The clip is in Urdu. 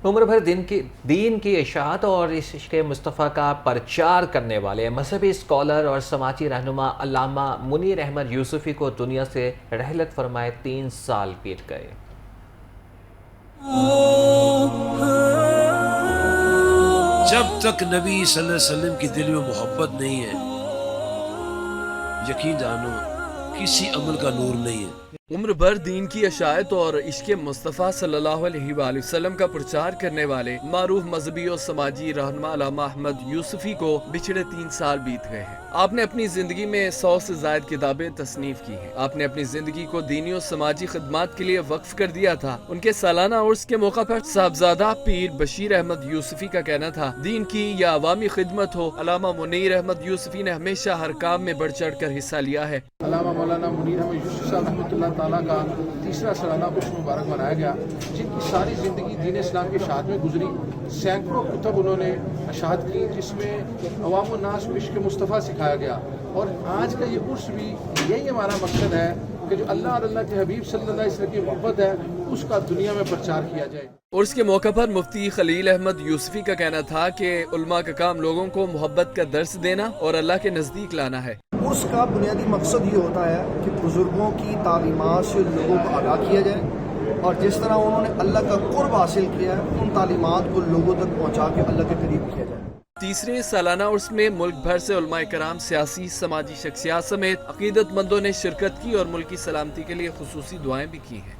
عمر بھر دین کی اشاعت اور عشق مصطفیٰ کا پرچار کرنے والے مذہبی اسکالر اور سماجی رہنما علامہ منیر احمد یوسفی کو دنیا سے رحلت فرمائے 3 سال بیت گئے۔ جب تک نبی صلی اللہ علیہ وسلم کی دل میں محبت نہیں ہے، یقین جانو کسی عمل کا نور نہیں ہے۔ عمر بھر دین کی اشاعت اور عشق مصطفیٰ صلی اللہ علیہ وآلہ وسلم کا پرچار کرنے والے معروف مذہبی اور سماجی رہنما علامہ احمد یوسفی کو بچھڑے 3 سال بیت گئے ہیں۔ آپ نے اپنی زندگی میں 100 سے زائد کتابیں تصنیف کی ہیں۔ آپ نے اپنی زندگی کو دینی اور سماجی خدمات کے لیے وقف کر دیا تھا۔ ان کے سالانہ عرس کے موقع پر صاحبزادہ پیر بشیر احمد یوسفی کا کہنا تھا، دین کی یا عوامی خدمت ہو، علامہ منیر احمد یوسفی نے ہمیشہ ہر کام میں بڑھ چڑھ کر حصہ لیا ہے۔ علامہ مولانا منیر احمد یوسفی صاحب رحمۃ اللہ تعالیٰ کا 3واں سالانہ عرس مبارک منایا گیا، جن کی ساری زندگی دین اسلام کی اشاعت میں گزری۔ سینکڑوں کتب انہوں نے اشاعت کی، جس میں عوام الناس کو عشق مصطفیٰ سکھایا گیا، اور آج کا یہ عرس بھی یہی ہمارا مقصد ہے کہ جو اللہ اور اللہ کے حبیب صلی اللہ علیہ وسلم کی محبت ہے اس کا دنیا میں پرچار کیا جائے۔ عرس کے موقع پر مفتی خلیل احمد یوسفی کا کہنا تھا کہ علماء کا کام لوگوں کو محبت کا درس دینا اور اللہ کے نزدیک لانا ہے۔ عرس کا بنیادی مقصد یہ ہوتا ہے کہ بزرگوں کی تعلیمات سے لوگوں کو آگاہ کیا جائے، اور جس طرح انہوں نے اللہ کا قرب حاصل کیا ہے ان تعلیمات کو لوگوں تک پہنچا کے اللہ کے قریب کیا جائے۔ 3 سالانہ عرس میں ملک بھر سے علماء کرام، سیاسی سماجی شخصیات سمیت عقیدت مندوں نے شرکت کی اور ملک کی سلامتی کے لیے خصوصی دعائیں بھی کی ہیں۔